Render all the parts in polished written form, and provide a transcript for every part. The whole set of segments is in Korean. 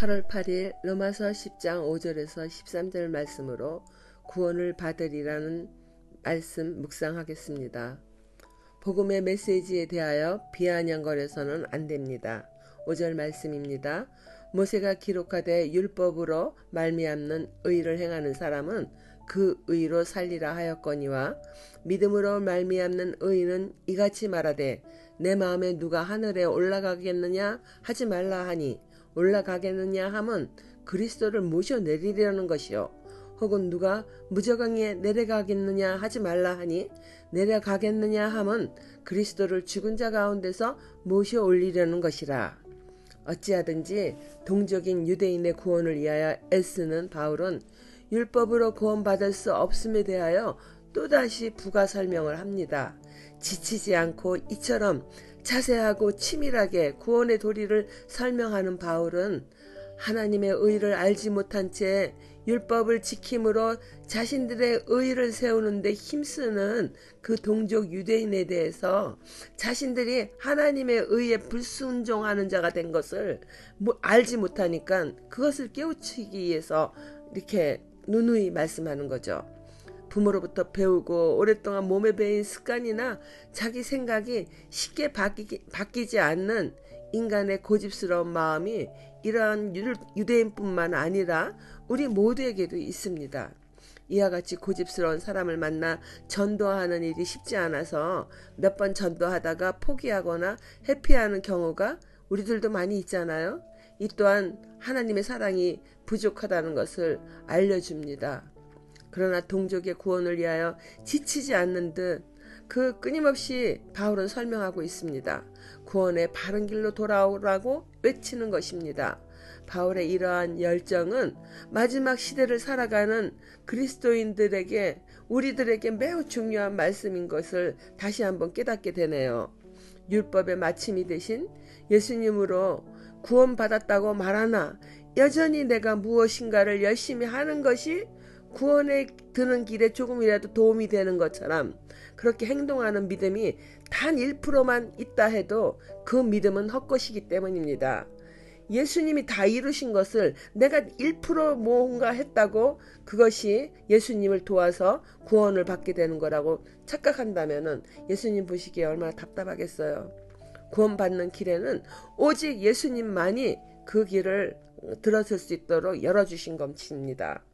8월 8일 로마서 10장 5절에서 13절 말씀으로 구원을 받으리라는 말씀 묵상하겠습니다. 복음의 메시지에 대하여 비아냥거려서는 안 됩니다. 5절 말씀입니다. 모세가 기록하되 율법으로 말미암는 의를 행하는 사람은 그 의로 살리라 하였거니와 믿음으로 말미암는 의는 이같이 말하되 내 마음에 누가 하늘에 올라가겠느냐 하지 말라 하니 올라가겠느냐 함은 그리스도를 모셔내리려는 것이요 혹은 누가 무저강에 내려가겠느냐 하지 말라 하니 내려가겠느냐 함은 그리스도를 죽은 자 가운데서 모셔 올리려는 것이라. 어찌하든지 동족인 유대인의 구원을 위하여 애쓰는 바울은 율법으로 구원받을 수 없음에 대하여 또다시 부가 설명을 합니다. 지치지 않고 이처럼 자세하고 치밀하게 구원의 도리를 설명하는 바울은 하나님의 의를 알지 못한 채 율법을 지킴으로 자신들의 의를 세우는데 힘쓰는 그 동족 유대인에 대해서 자신들이 하나님의 의에 불순종하는 자가 된 것을 알지 못하니까 그것을 깨우치기 위해서 이렇게 누누이 말씀하는 거죠. 부모로부터 배우고 오랫동안 몸에 배인 습관이나 자기 생각이 쉽게 바뀌지 않는 인간의 고집스러운 마음이 이러한 유대인뿐만 아니라 우리 모두에게도 있습니다. 이와 같이 고집스러운 사람을 만나 전도하는 일이 쉽지 않아서 몇 번 전도하다가 포기하거나 회피하는 경우가 우리들도 많이 있잖아요. 이 또한 하나님의 사랑이 부족하다는 것을 알려줍니다. 그러나 동족의 구원을 위하여 지치지 않는 듯 그 끊임없이 바울은 설명하고 있습니다. 구원의 바른 길로 돌아오라고 외치는 것입니다. 바울의 이러한 열정은 마지막 시대를 살아가는 그리스도인들에게 우리들에게 매우 중요한 말씀인 것을 다시 한번 깨닫게 되네요. 율법의 마침이 되신 예수님으로 구원받았다고 말하나 여전히 내가 무엇인가를 열심히 하는 것이 구원에 드는 길에 조금이라도 도움이 되는 것처럼 그렇게 행동하는 믿음이 단 1%만 있다 해도 그 믿음은 헛것이기 때문입니다. 예수님이 다 이루신 것을 내가 1% 뭔가 했다고 그것이 예수님을 도와서 구원을 받게 되는 거라고 착각한다면 예수님 보시기에 얼마나 답답하겠어요. 구원받는 길에는 오직 예수님만이 그 길을 들어설 수 있도록 열어주신 것입니다.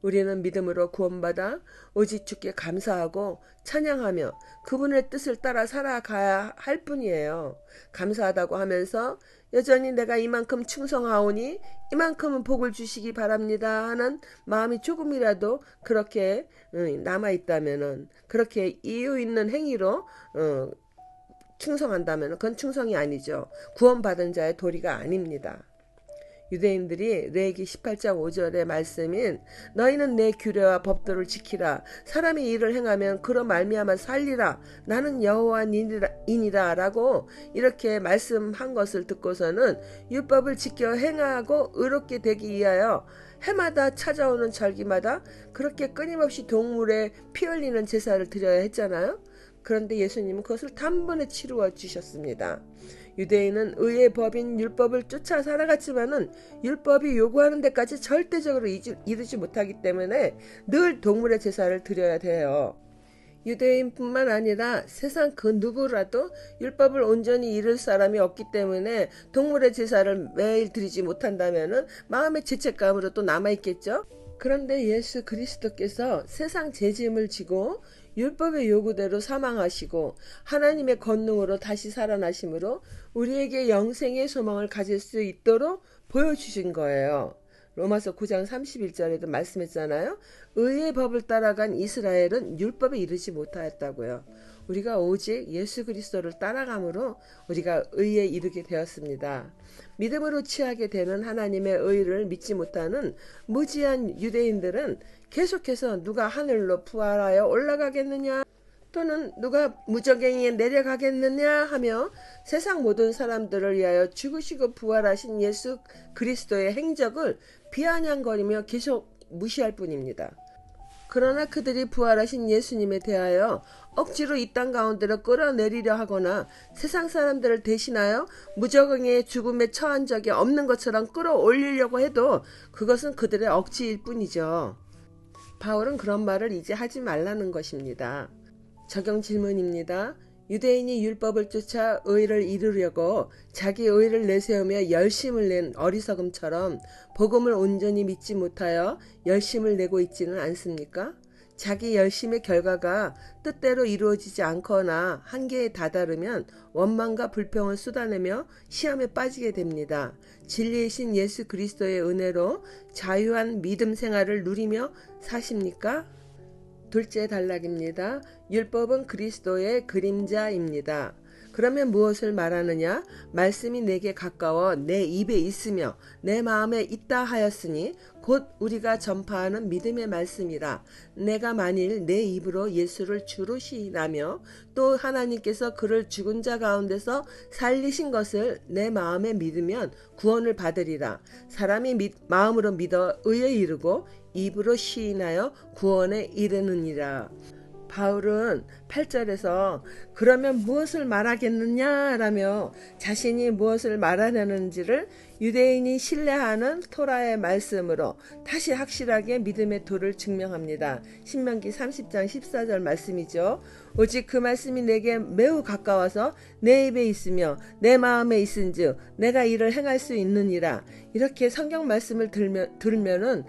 우리는 믿음으로 구원받아 오직 주께 감사하고 찬양하며 그분의 뜻을 따라 살아가야 할 뿐이에요. 감사하다고 하면서 여전히 내가 이만큼 충성하오니 이만큼은 복을 주시기 바랍니다 하는 마음이 조금이라도 그렇게 남아있다면 그렇게 이유 있는 행위로 충성한다면 그건 충성이 아니죠. 구원받은 자의 도리가 아닙니다. 유대인들이 레위기 18장 5절의 말씀인 너희는 내 규례와 법도를 지키라 사람이 이를 행하면 그로 말미암아 살리라 나는 여호와이니라 라고 이렇게 말씀한 것을 듣고서는 율법을 지켜 행하고 의롭게 되기 위하여 해마다 찾아오는 절기마다 그렇게 끊임없이 동물에 피 흘리는 제사를 드려야 했잖아요. 그런데 예수님은 그것을 단번에 치루어 주셨습니다. 유대인은 의의 법인 율법을 쫓아 살아갔지만은 율법이 요구하는 데까지 절대적으로 이르지 못하기 때문에 늘 동물의 제사를 드려야 돼요. 유대인뿐만 아니라 세상 그 누구라도 율법을 온전히 이룰 사람이 없기 때문에 동물의 제사를 매일 드리지 못한다면은 마음의 죄책감으로 또 남아있겠죠. 그런데 예수 그리스도께서 세상 죄짐을 지고 율법의 요구대로 사망하시고 하나님의 권능으로 다시 살아나심으로 우리에게 영생의 소망을 가질 수 있도록 보여주신 거예요. 로마서 9장 31절에도 말씀했잖아요. 의의 법을 따라간 이스라엘은 율법에 이르지 못하였다고요. 우리가 오직 예수 그리스도를 따라감으로 우리가 의에 이르게 되었습니다. 믿음으로 취하게 되는 하나님의 의를 믿지 못하는 무지한 유대인들은 계속해서 누가 하늘로 부활하여 올라가겠느냐 또는 누가 무저갱이에 내려가겠느냐 하며 세상 모든 사람들을 위하여 죽으시고 부활하신 예수 그리스도의 행적을 비아냥거리며 계속 무시할 뿐입니다. 그러나 그들이 부활하신 예수님에 대하여 억지로 이 땅 가운데로 끌어내리려 하거나 세상 사람들을 대신하여 무적응의 죽음에 처한 적이 없는 것처럼 끌어올리려고 해도 그것은 그들의 억지일 뿐이죠. 바울은 그런 말을 이제 하지 말라는 것입니다. 적용 질문입니다. 유대인이 율법을 쫓아 의를 이루려고 자기 의를 내세우며 열심을 낸 어리석음처럼 복음을 온전히 믿지 못하여 열심을 내고 있지는 않습니까? 자기 열심의 결과가 뜻대로 이루어지지 않거나 한계에 다다르면 원망과 불평을 쏟아내며 시험에 빠지게 됩니다. 진리이신 예수 그리스도의 은혜로 자유한 믿음 생활을 누리며 사십니까? 둘째 단락입니다. 율법은 그리스도의 그림자입니다. 그러면 무엇을 말하느냐? 말씀이 내게 가까워 내 입에 있으며 내 마음에 있다 하였으니 곧 우리가 전파하는 믿음의 말씀이라. 내가 만일 내 입으로 예수를 주로 시인하며 또 하나님께서 그를 죽은 자 가운데서 살리신 것을 내 마음에 믿으면 구원을 받으리라. 사람이 마음으로 믿어 의에 이르고 입으로 시인하여 구원에 이르느니라. 바울은 8절에서 그러면 무엇을 말하겠느냐라며 자신이 무엇을 말하려는지를 유대인이 신뢰하는 토라의 말씀으로 다시 확실하게 믿음의 도를 증명합니다. 신명기 30장 14절 말씀이죠. 오직 그 말씀이 내게 매우 가까워서 내 입에 있으며 내 마음에 있은즉 내가 이를 행할 수 있느니라. 이렇게 성경 말씀을 들으면은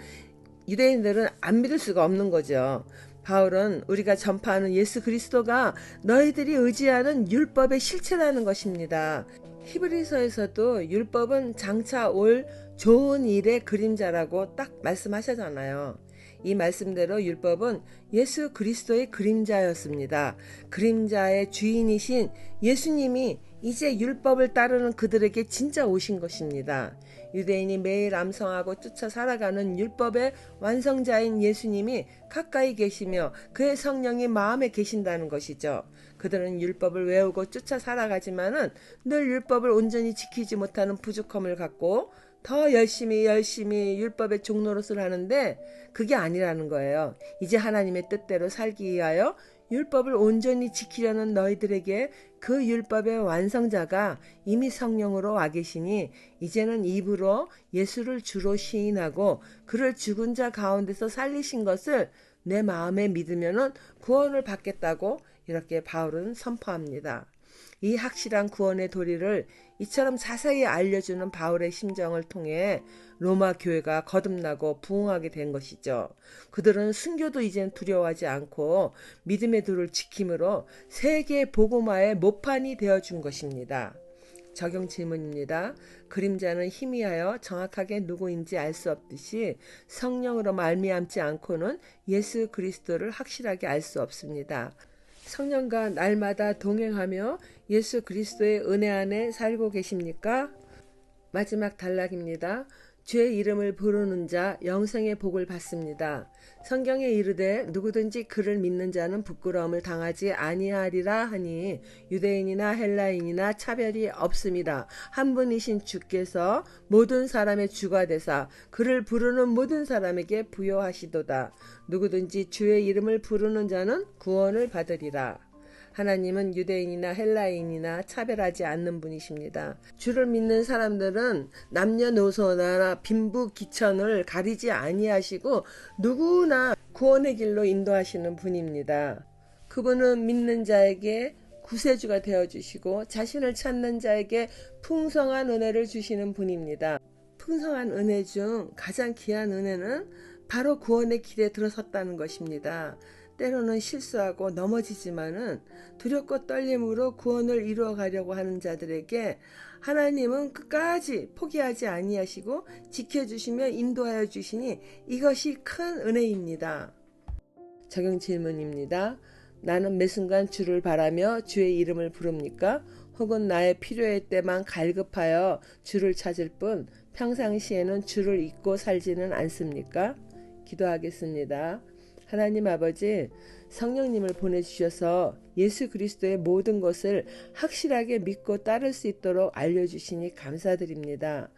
유대인들은 안 믿을 수가 없는 거죠. 바울은 우리가 전파하는 예수 그리스도가 너희들이 의지하는 율법의 실체라는 것입니다. 히브리서에서도 율법은 장차 올 좋은 일의 그림자라고 딱 말씀하셨잖아요. 이 말씀대로 율법은 예수 그리스도의 그림자였습니다. 그림자의 주인이신 예수님이 이제 율법을 따르는 그들에게 진짜 오신 것입니다. 유대인이 매일 암송하고 쫓아 살아가는 율법의 완성자인 예수님이 가까이 계시며 그의 성령이 마음에 계신다는 것이죠. 그들은 율법을 외우고 쫓아 살아가지만은 늘 율법을 온전히 지키지 못하는 부족함을 갖고 더 열심히 율법의 종노릇을 하는데 그게 아니라는 거예요. 이제 하나님의 뜻대로 살기 위하여 율법을 온전히 지키려는 너희들에게 그 율법의 완성자가 이미 성령으로 와 계시니 이제는 입으로 예수를 주로 시인하고 그를 죽은 자 가운데서 살리신 것을 내 마음에 믿으면 구원을 받겠다고 이렇게 바울은 선포합니다. 이 확실한 구원의 도리를 이처럼 자세히 알려주는 바울의 심정을 통해 로마 교회가 거듭나고 부흥하게 된 것이죠. 그들은 순교도 이젠 두려워하지 않고 믿음의 도를 지킴으로 세계 복음화의 모판이 되어준 것입니다. 적용 질문입니다. 그림자는 희미하여 정확하게 누구인지 알 수 없듯이 성령으로 말미암지 않고는 예수 그리스도를 확실하게 알 수 없습니다. 성령과 날마다 동행하며 예수 그리스도의 은혜 안에 살고 계십니까? 마지막 단락입니다. 주의 이름을 부르는 자 영생의 복을 받습니다. 성경에 이르되 누구든지 그를 믿는 자는 부끄러움을 당하지 아니하리라 하니 유대인이나 헬라인이나 차별이 없습니다. 한 분이신 주께서 모든 사람의 주가 되사 그를 부르는 모든 사람에게 부여하시도다. 누구든지 주의 이름을 부르는 자는 구원을 받으리라. 하나님은 유대인이나 헬라인이나 차별하지 않는 분이십니다. 주를 믿는 사람들은 남녀노소나 빈부귀천을 가리지 아니하시고 누구나 구원의 길로 인도하시는 분입니다. 그분은 믿는 자에게 구세주가 되어주시고 자신을 찾는 자에게 풍성한 은혜를 주시는 분입니다. 풍성한 은혜 중 가장 귀한 은혜는 바로 구원의 길에 들어섰다는 것입니다. 때로는 실수하고 넘어지지만은 두렵고 떨림으로 구원을 이루어 가려고 하는 자들에게 하나님은 끝까지 포기하지 아니하시고 지켜주시며 인도하여 주시니 이것이 큰 은혜입니다. 적용 질문입니다. 나는 매 순간 주를 바라며 주의 이름을 부릅니까? 혹은 나의 필요할 때만 갈급하여 주를 찾을 뿐 평상시에는 주를 잊고 살지는 않습니까? 기도하겠습니다. 하나님 아버지, 성령님을 보내주셔서 예수 그리스도의 모든 것을 확실하게 믿고 따를 수 있도록 알려주시니 감사드립니다.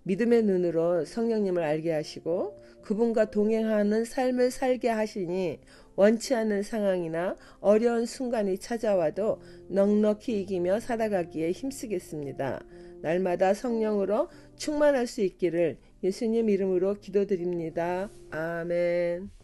믿음의 눈으로 성령님을 알게 하시고 그분과 동행하는 삶을 살게 하시니 원치 않는 상황이나 어려운 순간이 찾아와도 넉넉히 이기며 살아가기에 힘쓰겠습니다. 날마다 성령으로 충만할 수 있기를 예수님 이름으로 기도드립니다. 아멘.